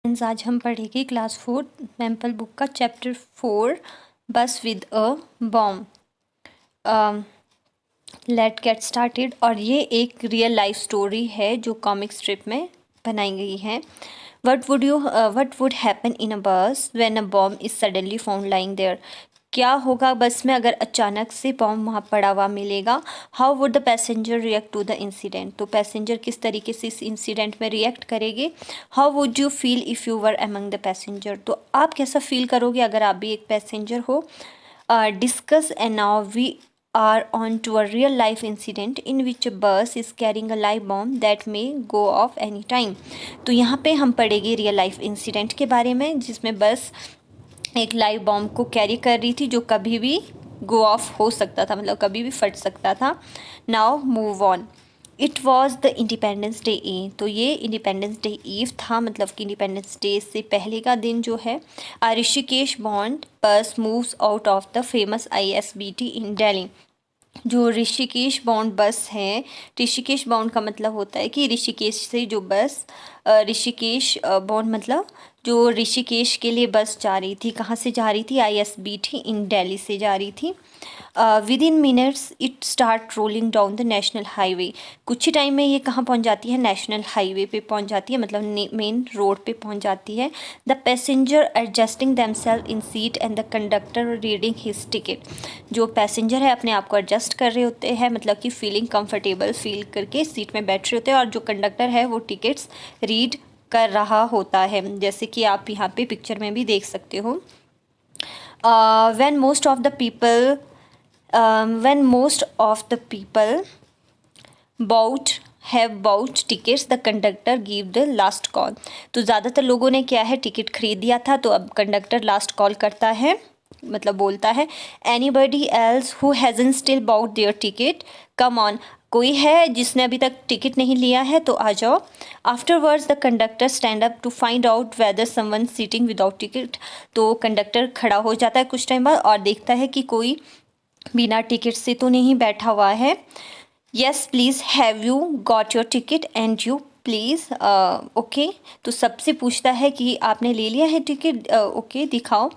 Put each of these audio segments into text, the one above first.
आज हम पढ़ेंगे क्लास 4 मैम्पल बुक का चैप्टर 4 बस with a bomb. Let get started. और ये एक रियल लाइफ स्टोरी है जो कॉमिक स्ट्रिप में बनाई गई है। What would happen in a bus when a bomb is suddenly found lying there. क्या होगा बस में अगर अचानक से बॉम्ब वहाँ पड़ा हुआ मिलेगा। How would the passenger react to the incident. तो पैसेंजर किस तरीके से इस इंसिडेंट में रिएक्ट करेंगे। How would you feel if you were among the passenger. तो आप कैसा फील करोगे अगर आप भी एक पैसेंजर हो। Discuss and now we are on to a real life incident in which a bus is carrying a live bomb that may go off any time। तो यहाँ पे हम पढ़ेंगे रियल लाइफ इंसिडेंट के बारे में जिसमें बस एक लाइव बॉम्ब को कैरी कर रही थी जो कभी भी गो ऑफ हो सकता था, मतलब कभी भी फट सकता था। Now move on. It was the independence day eve. तो ये इंडिपेंडेंस डे ईव था, मतलब कि इंडिपेंडेंस डे से पहले का दिन जो है। ऋषिकेश बॉन्ड बस moves out of the famous ISBT इन दिल्ली। जो ऋषिकेश बाउंड बस है, ऋषिकेश बाउंड का मतलब होता है कि ऋषिकेश से जो बस ऋषिकेश बाउंड मतलब जो ऋषिकेश के लिए बस जा रही थी, कहाँ से जा रही थी, ISBT इन दिल्ली से जा रही थी। With in minutes it start rolling down the national highway. कुछ ही टाइम में ये कहाँ पहुँच जाती है, नेशनल हाईवे पे पहुँच जाती है, मतलब मेन रोड पे पहुँच जाती है। The passenger adjusting themselves in seat and the conductor reading his ticket. जो पैसेंजर है अपने आप को एडजस्ट कर रहे होते हैं, मतलब कि फीलिंग कंफर्टेबल फील करके सीट में बैठ रहे होते हैं, और जो कंडक्टर है वो टिकट्स रीड कर रहा होता है, जैसे कि आप यहाँ पे पिक्चर में भी देख सकते हो। when most of the people bought tickets, the conductor gave the last call। तो ज़्यादातर लोगों ने क्या है, टिकट खरीद दिया था, तो अब कंडक्टर लास्ट कॉल करता है, मतलब बोलता है anybody else who hasn't still bought their ticket come on। कोई है जिसने अभी तक टिकट नहीं लिया है तो आ जाओ। Afterwards the conductor stand up to find out whether someone sitting without ticket. तो कंडक्टर खड़ा हो जाता है कुछ टाइम बाद और देखता है कि कोई बिना टिकट से तो नहीं बैठा हुआ है। Yes please have you got your ticket and you please okay. तो सबसे पूछता है कि आपने ले लिया है टिकट, ओके दिखाओ।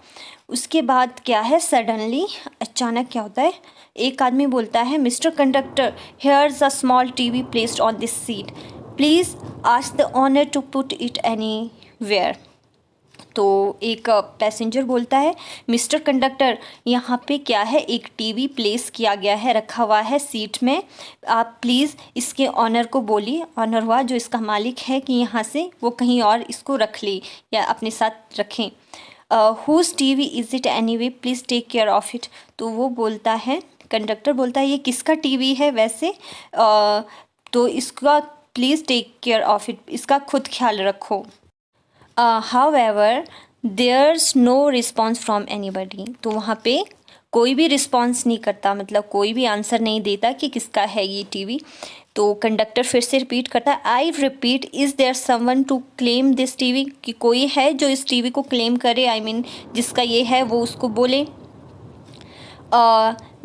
उसके बाद क्या है, सडनली अचानक क्या होता है, एक आदमी बोलता है mister conductor here's a small TV placed on this seat, please ask the owner to put it anywhere. तो एक पैसेंजर बोलता है मिस्टर कंडक्टर यहाँ पे क्या है, एक TV प्लेस किया गया है, रखा हुआ है सीट में, आप प्लीज़ इसके ऑनर को बोलिए, ऑनर हुआ जो इसका मालिक है, कि यहाँ से वो कहीं और इसको रख ले या अपने साथ रखें। Whose TV is it anyway please take care of it. तो वो बोलता है, कंडक्टर बोलता है ये किसका TV है वैसे, तो इसका please take care of it, इसका खुद ख्याल रखो। However there's no response from anybody. तो वहाँ पे कोई भी रिस्पॉन्स नहीं करता, मतलब कोई भी आंसर नहीं देता कि किसका है ये TV। तो कंडक्टर फिर से रिपीट करता है I repeat is there someone to claim this TV। कि कोई है जो इस TV को क्लेम करे, आई मीन जिसका ये है वो उसको बोले।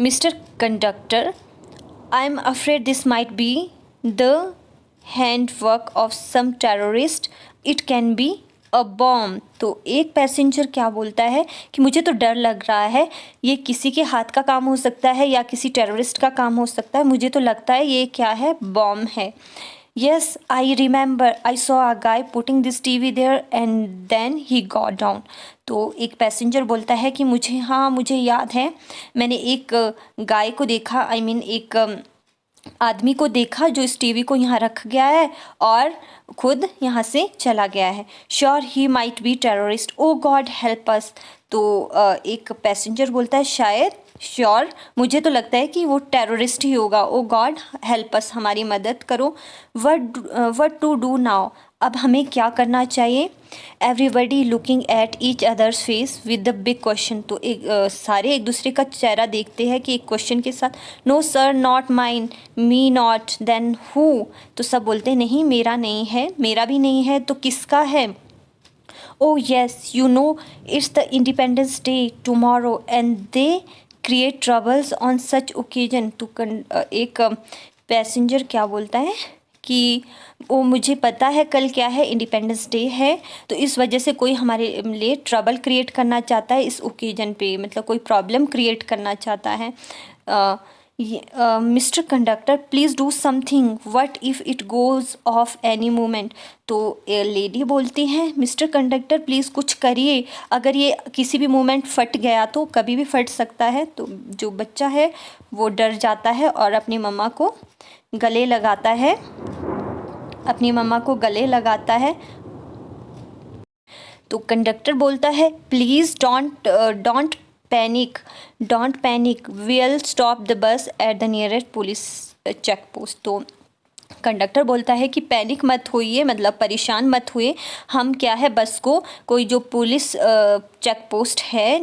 Mister conductor I am afraid this might be the handwork of some terrorist, it can be a bomb. तो एक पैसेंजर क्या बोलता है कि मुझे तो डर लग रहा है, ये किसी के हाथ का काम हो सकता है या किसी टेररिस्ट का काम हो सकता है, मुझे तो लगता है ये क्या है, बॉम्ब है। Yes I remember I saw a guy putting this TV there and then he got down. तो एक पैसेंजर बोलता है कि मुझे याद है, मैंने एक गाय को देखा, आई मीन एक आदमी को देखा जो इस TV को यहाँ रख गया है और खुद यहाँ से चला गया है। Sure he might be terrorist, oh God help us. तो एक पैसेंजर बोलता है शायद, श्योर मुझे तो लगता है कि वो टेररिस्ट ही होगा, ओ गॉड हेल्प अस, हमारी मदद करो। व्हाट टू डू नाउ, अब हमें क्या करना चाहिए। Everybody looking at each others face with the big question. तो सारे एक दूसरे का चेहरा देखते हैं कि एक क्वेश्चन के साथ। No sir not mine, me not, then who. तो सब बोलते हैं नहीं मेरा नहीं है, मेरा भी नहीं है, तो किसका है। Oh yes you know it's the independence day tomorrow and they create troubles on such occasion. तो एक पैसेंजर क्या बोलता है कि वो मुझे पता है कल क्या है, इंडिपेंडेंस डे है, तो इस वजह से कोई हमारे लिए ट्रबल क्रिएट करना चाहता है इस ओकेजन पे, मतलब कोई प्रॉब्लम क्रिएट करना चाहता है। Mister conductor please do something, what if it goes of any moment. तो लेडी बोलती हैं मिस्टर कंडक्टर प्लीज़ कुछ करिए, अगर ये किसी भी मोमेंट फट गया तो कभी भी फट सकता है। तो जो बच्चा है वो डर जाता है और अपनी मम्मा को गले लगाता है, अपनी मम्मा को गले लगाता है। तो कंडक्टर बोलता है please don't panic, don't panic, we'll stop the bus at the nearest police check post. तो कंडक्टर बोलता है कि पैनिक मत होइए, मतलब परेशान मत हुए, हम क्या है बस को कोई जो पुलिस चेक पोस्ट है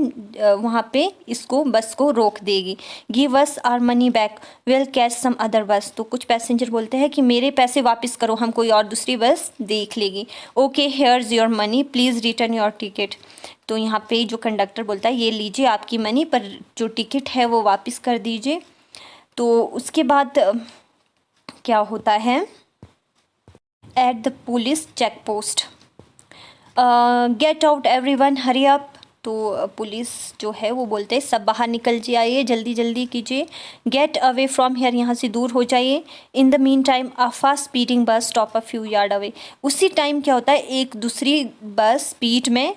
वहाँ पे इसको बस को रोक देगी। Give us our money back, will catch some other bus. तो कुछ पैसेंजर बोलते हैं कि मेरे पैसे वापस करो, हम कोई और दूसरी बस देख लेगी। Okay hairs your money, please return your ticket. तो यहाँ पे जो कंडक्टर बोलता है ये लीजिए आपकी मनी, पर जो टिकट है वो वापस कर दीजिए। तो उसके बाद क्या होता है, at the police check post, get out everyone, hurry up. तो पुलिस जो है वो बोलते हैं सब बाहर निकल जाइए, जल्दी जल्दी कीजिए। गेट अवे फ्रॉम हेयर, यहाँ से दूर हो जाइए। In the mean time a fast speeding bus stop a few yard away. उसी टाइम क्या होता है, एक दूसरी बस स्पीड में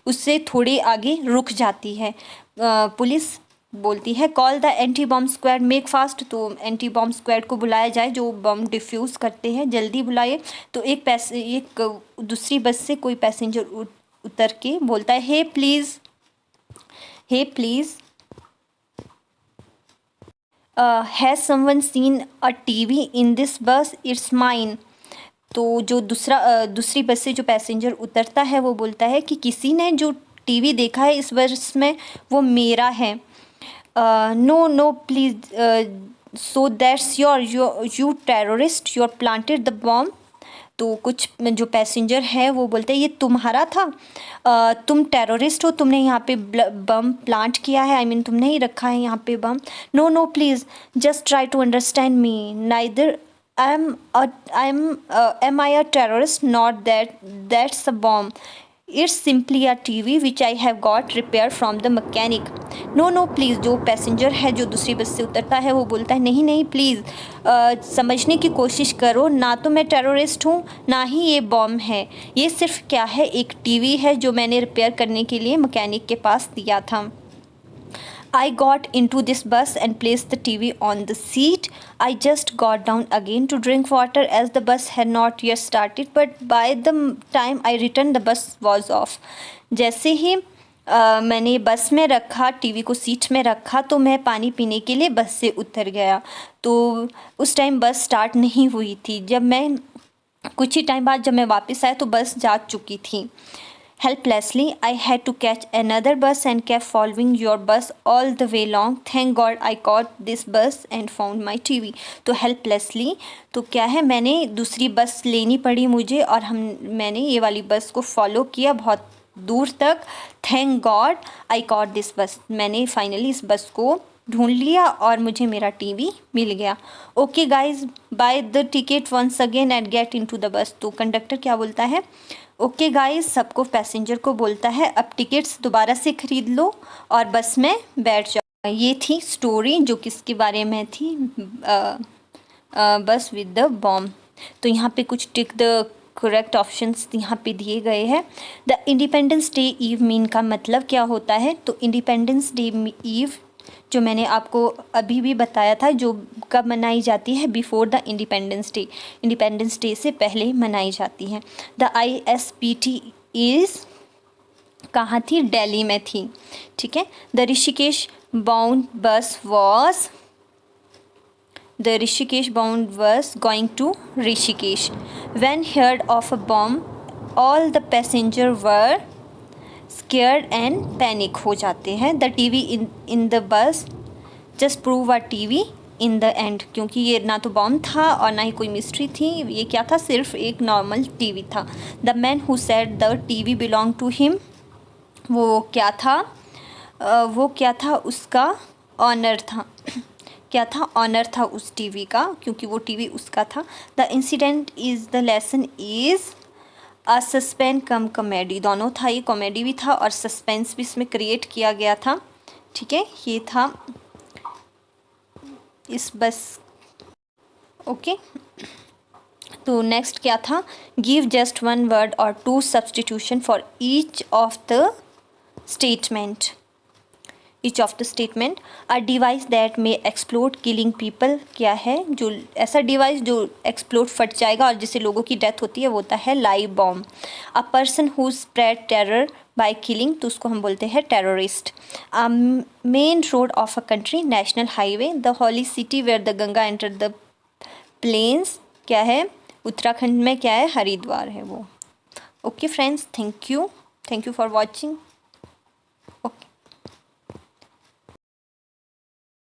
उससे थोड़ी आगे रुक जाती है। पुलिस बोलती है call the anti bomb squad, make fast. तो एंटी बॉम्ब स्क्वाड को बुलाया जाए जो बम डिफ्यूज़ करते हैं, जल्दी बुलाइए। तो एक दूसरी बस से कोई पैसेंजर उतर के बोलता है hey please, hey please, has someone seen a TV in this bus, it's mine. तो जो दूसरी बस से जो पैसेंजर उतरता है वो बोलता है कि किसी ने जो टीवी देखा है इस बस में वो मेरा है। No no please, so that's you terrorist, you planted the bomb. तो कुछ जो पैसेंजर है वो बोलते हैं ये तुम्हारा था, तुम टेररिस्ट हो, तुमने यहाँ पे बम प्लांट किया है, आई मीन तुमने ही रखा है यहाँ पे bomb. No no please just try to understand me, neither am I a terrorist, not that's a bomb, it's simply a TV which I have got repaired from the mechanic। No no please, जो passenger है जो दूसरी बस से उतरता है वो बोलता है नहीं नहीं प्लीज़ समझने की कोशिश करो, ना तो मैं टेररिस्ट हूँ ना ही ये बॉम्ब है, ये सिर्फ क्या है एक टीवी है जो मैंने रिपेयर करने के लिए मैकेनिक के पास दिया था। I got into this bus and placed the TV on the seat. I just got down again to drink water as the bus had not yet started, but by the time I returned the bus was off। जैसे ही मैंने बस में रखा, TV को seat में रखा, तो मैं पानी पीने के लिए बस से उतर गया। तो उस टाइम बस स्टार्ट नहीं हुई थी। जब मैं कुछ ही टाइम बाद जब मैं वापस आया तो बस जा चुकी थी। Helplessly, I had to catch another bus and kept following your bus all the way long. Thank God I caught this bus and found my TV। तो helplessly तो क्या है, मैंने दूसरी बस लेनी पड़ी मुझे और मैंने ये वाली बस को फॉलो किया बहुत दूर तक। Thank God I caught this bus, मैंने फाइनली इस बस को ढूंढ लिया और मुझे मेरा टीवी मिल गया। Okay guys, buy the ticket once again and get into the bus. तो कंडक्टर क्या बोलता है, ओके गाइस, सबको पैसेंजर को बोलता है अब टिकट्स दोबारा से ख़रीद लो और बस में बैठ जाओ। ये थी स्टोरी जो किसके बारे में थी, बस विद द बॉम्ब। तो यहाँ पे कुछ टिक द करेक्ट ऑप्शंस यहाँ पे दिए गए हैं। The independence day eve mean का मतलब क्या होता है, तो इंडिपेंडेंस डे ईव जो मैंने आपको अभी भी बताया था, जो कब मनाई जाती है, before the independence day, independence day से पहले मनाई जाती है। द ISPT इज़ कहाँ थी, दिल्ली में थी, ठीक है। The Rishikesh bound bus was, the Rishikesh bound bus going to Rishikesh. When heard of a bomb all the passenger were scared and panic हो जाते हैं। The TV in the bus just prove a TV in the end, क्योंकि ये ना तो bomb था और ना ही कोई मिस्ट्री थी, ये क्या था, सिर्फ एक नॉर्मल टीवी था। The man who said the TV belong to him, वो क्या था, वो क्या था, उसका ऑनर था। क्या था, ऑनर था उस टीवी का, क्योंकि वो टीवी उसका था। The incident is the lesson is a suspense come comedy, दोनों था, ये कॉमेडी भी था और सस्पेंस भी इसमें क्रिएट किया गया था। ठीक है, ये था इस बस। ओके, तो नेक्स्ट क्या था, गिव जस्ट वन वर्ड और to substitution for each of the statement. Each of the statement, a device that may explode killing people, क्या है, जो ऐसा डिवाइस जो एक्सप्लोड फट जाएगा और जिससे लोगों की डेथ होती है वो होता है live bomb. A person who spread terror by killing, तो उसको हम बोलते हैं terrorist. Main road of a country, national highway. The holy city where the Ganga enter the plains, क्या है, उत्तराखंड में क्या है, हरिद्वार है वो। Okay friends, thank you for watching.